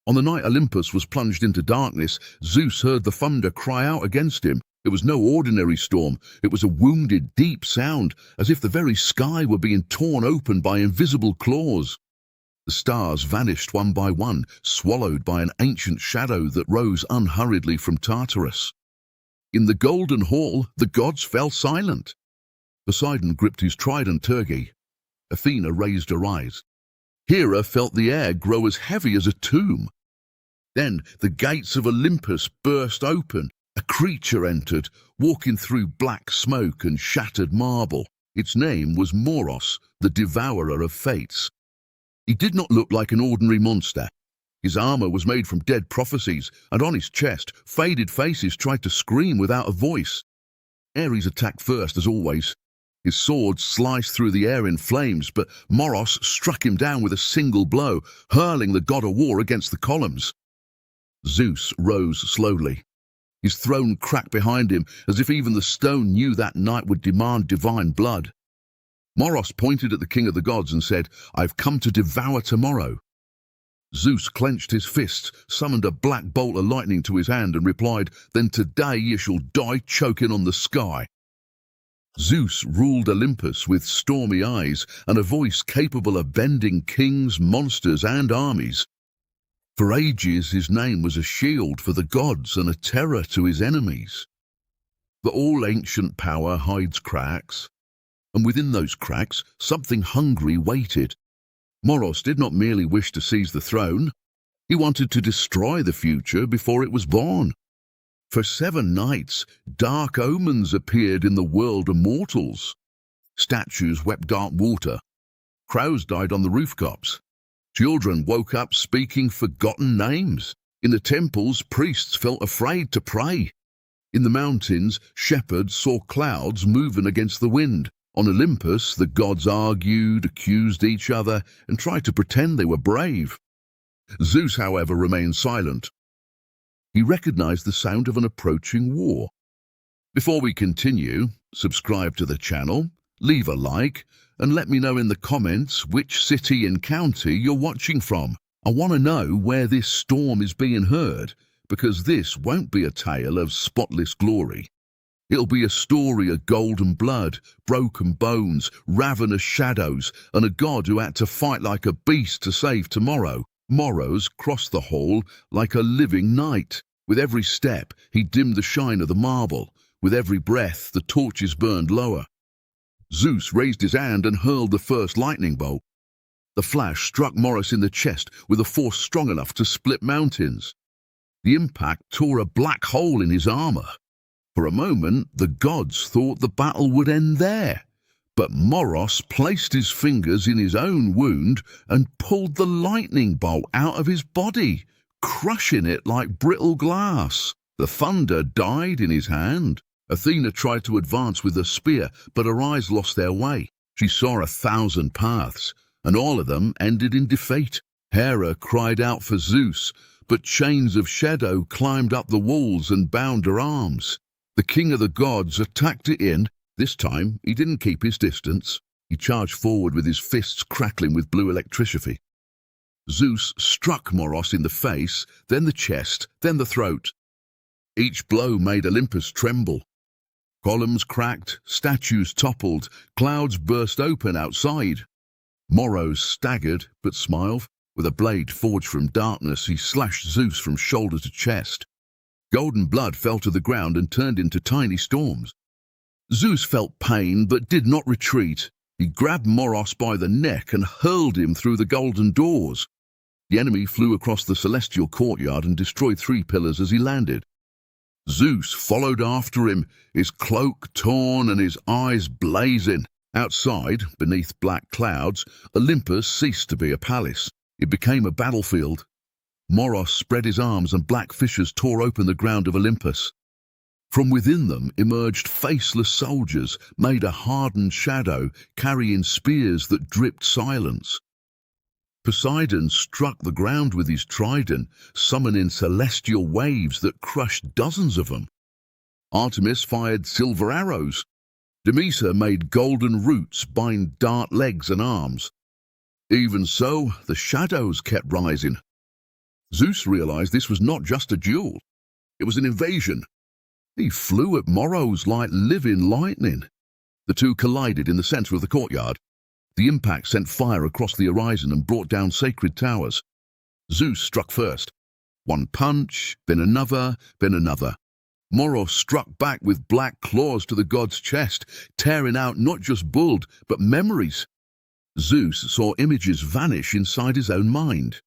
On the night Olympus was plunged into darkness, Zeus heard the thunder cry out against him. It was no ordinary storm. It was a wounded, deep sound, as if the very sky were being torn open by invisible claws. The stars vanished one by one, swallowed by an ancient shadow that rose unhurriedly from Tartarus. In the golden hall, the gods fell silent. Poseidon gripped his trident turkey. Athena raised her eyes. Hera felt the air grow as heavy as a tomb. Then the gates of Olympus burst open. A creature entered, walking through black smoke and shattered marble. Its name was Moros, the Devourer of Fates. He did not look like an ordinary monster. His armor was made from dead prophecies, and on his chest, faded faces tried to scream without a voice. Ares attacked first, as always. His sword sliced through the air in flames, but Moros struck him down with a single blow, hurling the god of war against the columns. Zeus rose slowly. His throne cracked behind him, as if even the stone knew that night would demand divine blood. Moros pointed at the king of the gods and said, "I've come to devour tomorrow." Zeus clenched his fists, summoned a black bolt of lightning to his hand, and replied, "Then today you shall die choking on the sky." Zeus ruled Olympus with stormy eyes and a voice capable of bending kings, monsters, and armies. For ages his name was a shield for the gods and a terror to his enemies. But all ancient power hides cracks, and within those cracks something hungry waited. Moros did not merely wish to seize the throne, he wanted to destroy the future before it was born. For 7 nights, dark omens appeared in the world of mortals. Statues wept dark water. Crows died on the rooftops. Children woke up speaking forgotten names. In the temples, priests felt afraid to pray. In the mountains, shepherds saw clouds moving against the wind. On Olympus, the gods argued, accused each other, and tried to pretend they were brave. Zeus, however, remained silent. He recognized the sound of an approaching war. Before we continue, subscribe to the channel, leave a like, and let me know in the comments which city and county you're watching from. I want to know where this storm is being heard, because this won't be a tale of spotless glory. It'll be a story of golden blood, broken bones, ravenous shadows, and a god who had to fight like a beast to save tomorrow. Moros crossed the hall like a living knight. With every step, he dimmed the shine of the marble. With every breath, the torches burned lower. Zeus raised his hand and hurled the first lightning bolt. The flash struck Moros in the chest with a force strong enough to split mountains. The impact tore a black hole in his armor. For a moment, the gods thought the battle would end there. But Moros placed his fingers in his own wound and pulled the lightning bolt out of his body, crushing it like brittle glass. The thunder died in his hand. Athena tried to advance with her spear, but her eyes lost their way. She saw 1,000 paths, and all of them ended in defeat. Hera cried out for Zeus, but chains of shadow climbed up the walls and bound her arms. The king of the gods attacked it in. This time, he didn't keep his distance. He charged forward with his fists crackling with blue electricity. Zeus struck Moros in the face, then the chest, then the throat. Each blow made Olympus tremble. Columns cracked, statues toppled, clouds burst open outside. Moros staggered, but smiled. With a blade forged from darkness, he slashed Zeus from shoulder to chest. Golden blood fell to the ground and turned into tiny storms. Zeus felt pain, but did not retreat. He grabbed Moros by the neck and hurled him through the golden doors. The enemy flew across the celestial courtyard and destroyed 3 pillars as he landed. Zeus followed after him, his cloak torn and his eyes blazing. Outside, beneath black clouds, Olympus ceased to be a palace. It became a battlefield. Moros spread his arms and black fissures tore open the ground of Olympus. From within them emerged faceless soldiers, made a hardened shadow, carrying spears that dripped silence. Poseidon struck the ground with his trident, summoning celestial waves that crushed dozens of them. Artemis fired silver arrows. Demeter made golden roots bind dart legs and arms. Even so, the shadows kept rising. Zeus realized this was not just a duel. It was an invasion. He flew at Moros like living lightning. The two collided in the center of the courtyard. The impact sent fire across the horizon and brought down sacred towers. Zeus struck first. One punch, then another, then another. Moros struck back with black claws to the god's chest, tearing out not just blood, but memories. Zeus saw images vanish inside his own mind.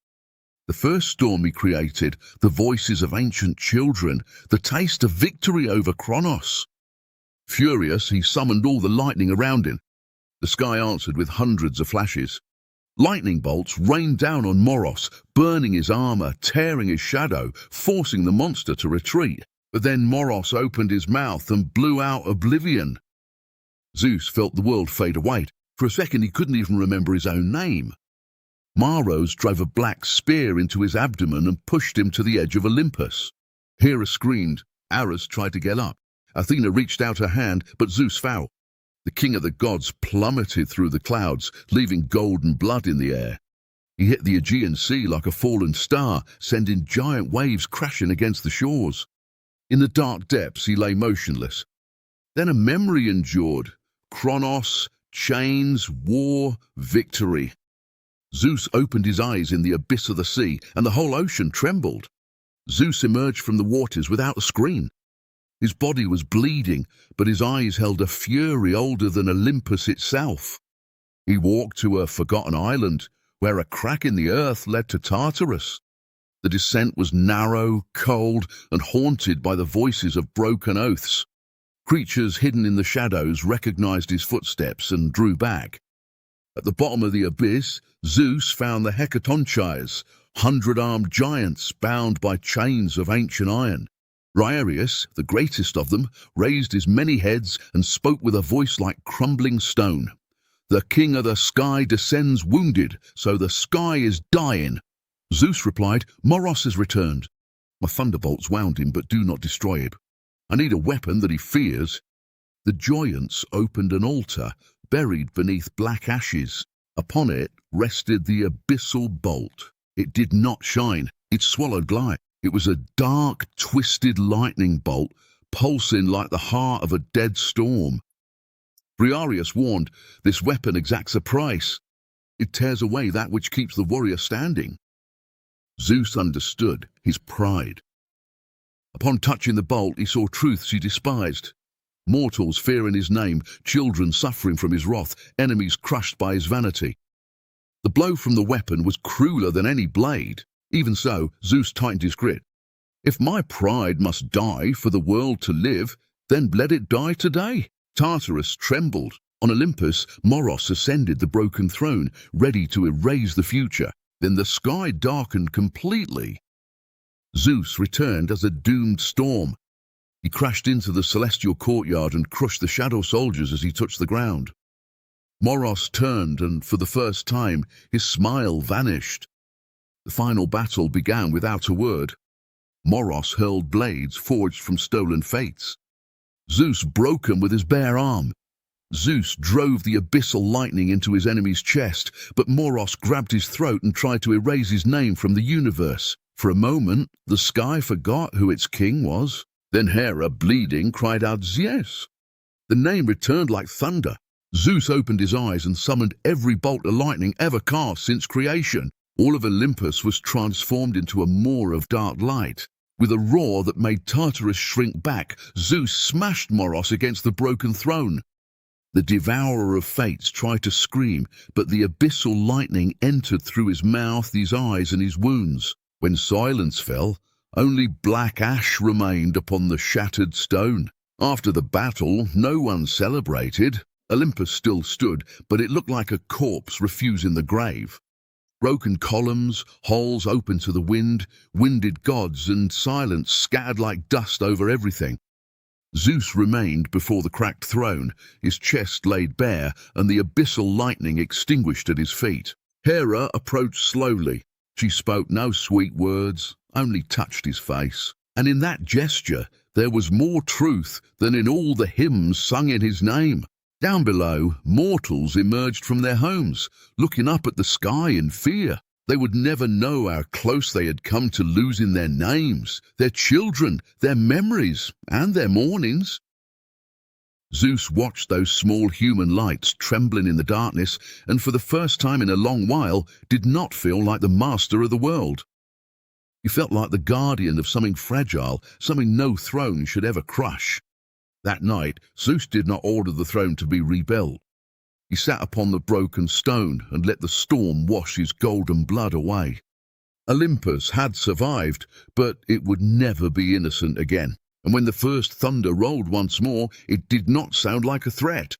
The first storm he created, the voices of ancient children, the taste of victory over Kronos. Furious, he summoned all the lightning around him. The sky answered with hundreds of flashes. Lightning bolts rained down on Moros, burning his armor, tearing his shadow, forcing the monster to retreat. But then Moros opened his mouth and blew out Oblivion. Zeus felt the world fade away. For a second he couldn't even remember his own name. Moros drove a black spear into his abdomen and pushed him to the edge of Olympus. Hera screamed. Ares tried to get up. Athena reached out her hand, but Zeus fell. The king of the gods plummeted through the clouds, leaving golden blood in the air. He hit the Aegean Sea like a fallen star, sending giant waves crashing against the shores. In the dark depths he lay motionless. Then a memory endured. Kronos, chains, war, victory. Zeus opened his eyes in the abyss of the sea, and the whole ocean trembled. Zeus emerged from the waters without a scream. His body was bleeding, but his eyes held a fury older than Olympus itself. He walked to a forgotten island, where a crack in the earth led to Tartarus. The descent was narrow, cold, and haunted by the voices of broken oaths. Creatures hidden in the shadows recognized his footsteps and drew back. At the bottom of the abyss, Zeus found the Hecatonchires, 100-armed giants bound by chains of ancient iron. Briareus, the greatest of them, raised his many heads and spoke with a voice like crumbling stone. The king of the sky descends wounded, so the sky is dying. Zeus replied, Moros has returned. My thunderbolts wound him, but do not destroy him. I need a weapon that he fears. The giants opened an altar, buried beneath black ashes. Upon it rested the Abyssal bolt. It did not shine. It swallowed light. It was a dark, twisted lightning bolt, pulsing like the heart of a dead storm. Briareus warned, this weapon exacts a price. It tears away that which keeps the warrior standing. Zeus understood his pride. Upon touching the bolt, he saw truths he despised. Mortals fearing his name, children suffering from his wrath, enemies crushed by his vanity. The blow from the weapon was crueler than any blade. Even so, Zeus tightened his grip. If my pride must die for the world to live, then let it die today. Tartarus trembled. On Olympus, Moros ascended the broken throne, ready to erase the future. Then the sky darkened completely. Zeus returned as a doomed storm. He crashed into the celestial courtyard and crushed the shadow soldiers as he touched the ground. Moros turned, and for the first time, his smile vanished. The final battle began without a word. Moros hurled blades forged from stolen fates. Zeus broke them with his bare arm. Zeus drove the abyssal lightning into his enemy's chest, but Moros grabbed his throat and tried to erase his name from the universe. For a moment, the sky forgot who its king was. Then Hera, bleeding, cried out, Zeus. The name returned like thunder. Zeus opened his eyes and summoned every bolt of lightning ever cast since creation. All of Olympus was transformed into a moor of dark light. With a roar that made Tartarus shrink back, Zeus smashed Moros against the broken throne. The Devourer of Fates tried to scream, but the abyssal lightning entered through his mouth, his eyes, and his wounds. When silence fell, only black ash remained upon the shattered stone. After the battle, no one celebrated. Olympus still stood, but it looked like a corpse refusing the grave. Broken columns, holes open to the wind, winded gods, and silence scattered like dust over everything. Zeus remained before the cracked throne, his chest laid bare, and the abyssal lightning extinguished at his feet. Hera approached slowly. She spoke no sweet words, only touched his face. And in that gesture there was more truth than in all the hymns sung in his name. Down below, mortals emerged from their homes, looking up at the sky in fear. They would never know how close they had come to losing their names, their children, their memories, and their mornings. Zeus watched those small human lights trembling in the darkness, and for the first time in a long while did not feel like the master of the world. He felt like the guardian of something fragile, something no throne should ever crush. That night, Zeus did not order the throne to be rebuilt. He sat upon the broken stone and let the storm wash his golden blood away. Olympus had survived, but it would never be innocent again. And when the first thunder rolled once more, it did not sound like a threat.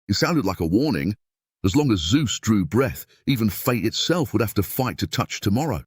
It sounded like a warning. As long as Zeus drew breath, even fate itself would have to fight to touch tomorrow.